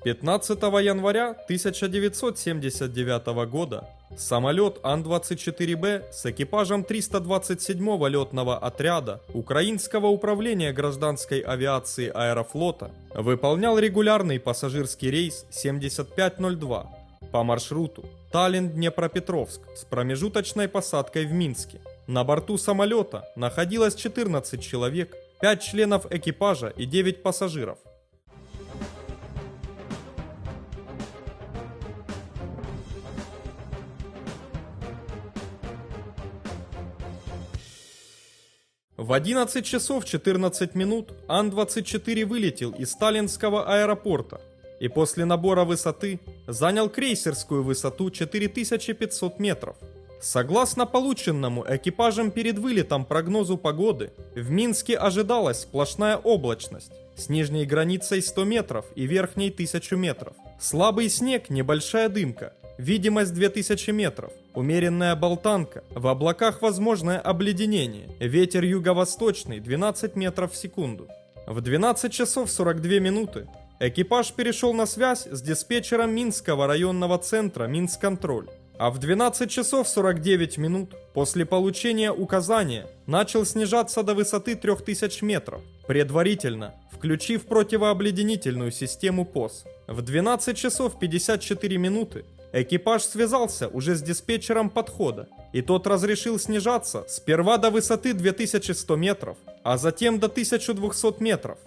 15 января 1979 года самолет Ан-24Б с экипажем 327-го летного отряда Украинского управления гражданской авиации Аэрофлота выполнял регулярный пассажирский рейс 7502 по маршруту Таллин-Днепропетровск с промежуточной посадкой в Минске. На борту самолета находилось 14 человек, 5 членов экипажа и 9 пассажиров. В 11 часов 14 минут Ан-24 вылетел из Таллинского аэропорта и после набора высоты занял крейсерскую высоту 4500 метров. Согласно полученному экипажем перед вылетом прогнозу погоды, в Минске ожидалась сплошная облачность с нижней границей 100 метров и верхней 1000 метров. Слабый снег, небольшая дымка, видимость 2000 метров, умеренная болтанка, в облаках возможное обледенение, ветер юго-восточный 12 метров в секунду. В 12 часов 42 минуты экипаж перешел на связь с диспетчером Минского районного центра Минсконтроль. А в 12 часов 49 минут после получения указания начал снижаться до высоты 3000 метров, предварительно включив противообледенительную систему ПОС. В 12 часов 54 минуты экипаж связался уже с диспетчером подхода, и тот разрешил снижаться сперва до высоты 2100 метров, а затем до 1200 метров.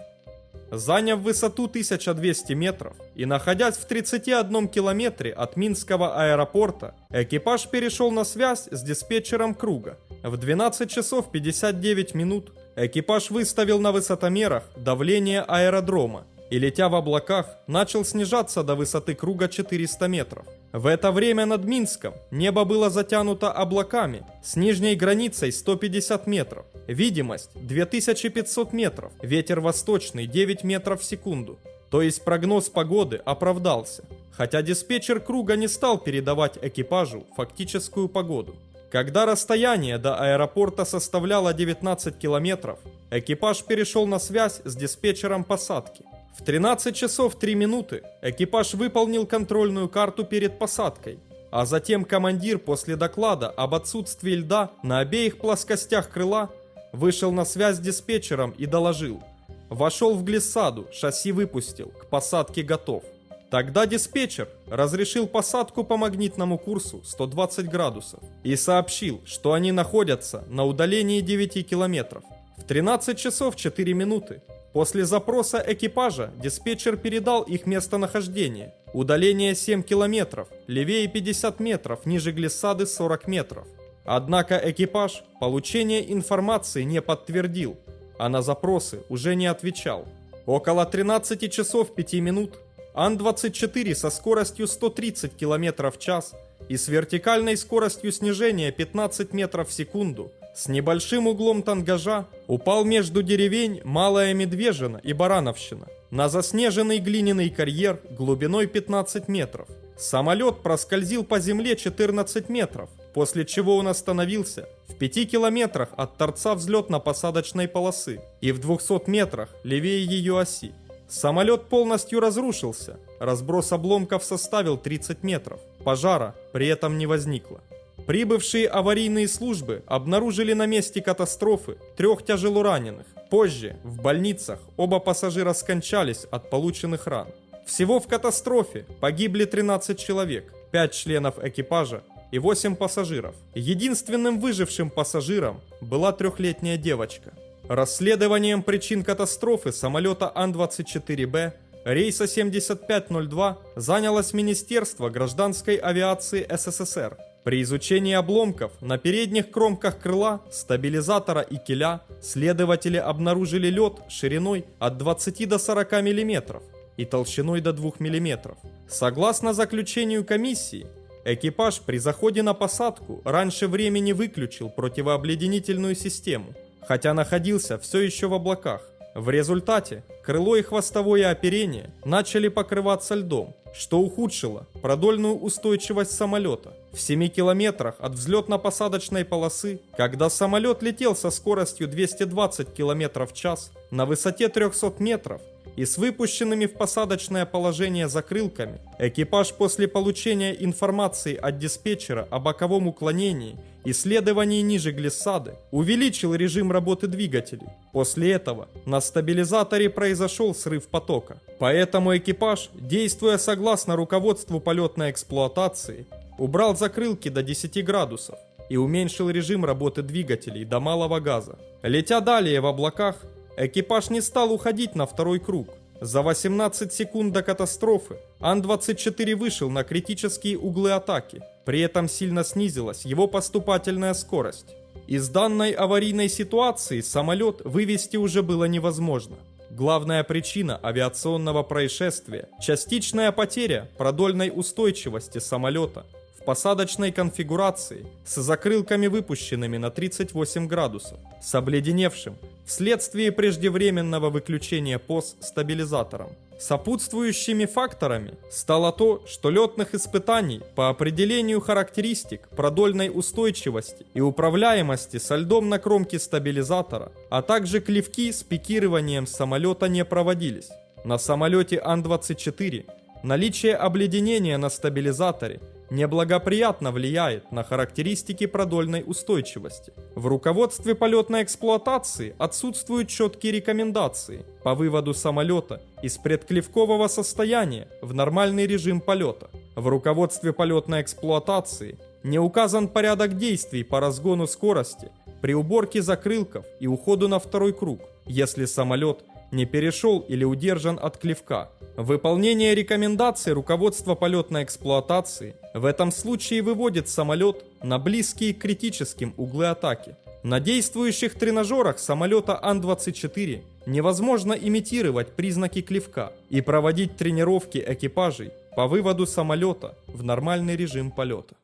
Заняв высоту 1200 метров и находясь в 31 километре от Минского аэропорта, экипаж перешел на связь с диспетчером круга. В 12 часов 59 минут экипаж выставил на высотомерах давление аэродрома и, летя в облаках, начал снижаться до высоты круга 400 метров. В это время над Минском небо было затянуто облаками с нижней границей 150 метров, видимость 2500 метров, ветер восточный 9 метров в секунду. То есть прогноз погоды оправдался, хотя диспетчер круга не стал передавать экипажу фактическую погоду. Когда расстояние до аэропорта составляло 19 километров, экипаж перешел на связь с диспетчером посадки. В 13 часов 3 минуты экипаж выполнил контрольную карту перед посадкой, а затем командир после доклада об отсутствии льда на обеих плоскостях крыла вышел на связь с диспетчером и доложил: «Вошел в глиссаду, шасси выпустил, к посадке готов». Тогда диспетчер разрешил посадку по магнитному курсу 120 градусов и сообщил, что они находятся на удалении 9 километров. В 13 часов 4 минуты после запроса экипажа диспетчер передал их местонахождение. Удаление 7 километров, левее 50 метров, ниже глиссады 40 метров. Однако экипаж получение информации не подтвердил, а на запросы уже не отвечал. Около 13 часов 5 минут Ан-24 со скоростью 130 км в час и с вертикальной скоростью снижения 15 метров в секунду с небольшим углом тангажа упал между деревень Малая Медвежина и Барановщина на заснеженный глиняный карьер глубиной 15 метров. Самолет проскользил по земле 14 метров, после чего он остановился в 5 километрах от торца взлетно-посадочной полосы и в 200 метрах левее ее оси. Самолет полностью разрушился, разброс обломков составил 30 метров, пожара при этом не возникло. Прибывшие аварийные службы обнаружили на месте катастрофы 3 тяжелораненых. Позже в больницах оба пассажира скончались от полученных ран. Всего в катастрофе погибли 13 человек, 5 членов экипажа и 8 пассажиров. Единственным выжившим пассажиром была 3-летняя девочка. Расследованием причин катастрофы самолета Ан-24Б рейса 7502 занялось Министерство гражданской авиации СССР. При изучении обломков на передних кромках крыла, стабилизатора и киля следователи обнаружили лед шириной от 20 до 40 мм и толщиной до 2 мм. Согласно заключению комиссии, экипаж при заходе на посадку раньше времени выключил противообледенительную систему, хотя находился все еще в облаках. В результате крыло и хвостовое оперение начали покрываться льдом, что ухудшило продольную устойчивость самолета. В 7 километрах от взлетно-посадочной полосы, когда самолет летел со скоростью 220 км в час, на высоте 300 метров, и с выпущенными в посадочное положение закрылками, экипаж после получения информации от диспетчера о боковом уклонении и следовании ниже глиссады увеличил режим работы двигателей. После этого на стабилизаторе произошел срыв потока. Поэтому экипаж, действуя согласно руководству полетной эксплуатации, убрал закрылки до 10 градусов и уменьшил режим работы двигателей до малого газа. Летя далее в облаках, экипаж не стал уходить на второй круг. За 18 секунд до катастрофы Ан-24 вышел на критические углы атаки, при этом сильно снизилась его поступательная скорость. Из данной аварийной ситуации самолет вывести уже было невозможно. Главная причина авиационного происшествия – частичная потеря продольной устойчивости самолета в посадочной конфигурации с закрылками, выпущенными на 38 градусов, с обледеневшим вследствие преждевременного выключения ПОС стабилизатором. Сопутствующими факторами стало то, что летных испытаний по определению характеристик продольной устойчивости и управляемости со льдом на кромке стабилизатора, а также клевки с пикированием самолета не проводились. На самолете Ан-24 наличие обледенения на стабилизаторе неблагоприятно влияет на характеристики продольной устойчивости. В руководстве полетной эксплуатации отсутствуют четкие рекомендации по выводу самолета из предклевкового состояния в нормальный режим полета. В руководстве полетной эксплуатации не указан порядок действий по разгону скорости при уборке закрылков и уходу на второй круг, если самолет не перешел или удержан от клевка. Выполнение рекомендаций руководства полетной эксплуатации в этом случае выводит самолет на близкие к критическим углы атаки. На действующих тренажерах самолета Ан-24 невозможно имитировать признаки клевка и проводить тренировки экипажей по выводу самолета в нормальный режим полета.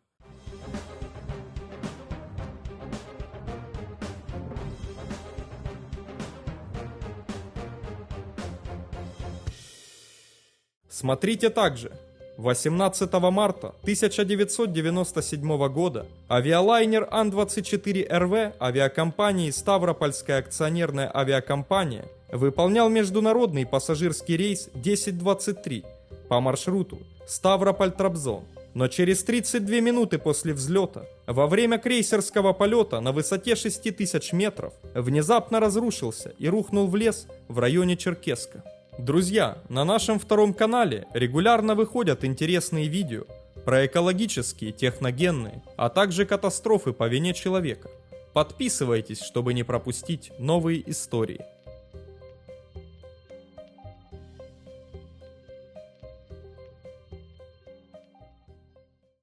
Смотрите также. 18 марта 1997 года авиалайнер Ан-24РВ авиакомпании «Ставропольская акционерная авиакомпания» выполнял международный пассажирский рейс 1023 по маршруту Ставрополь-Трабзон. Но через 32 минуты после взлета, во время крейсерского полета на высоте 6000 метров, внезапно разрушился и рухнул в лес в районе Черкесска. Друзья, на нашем втором канале регулярно выходят интересные видео про экологические, техногенные, а также катастрофы по вине человека. Подписывайтесь, чтобы не пропустить новые истории.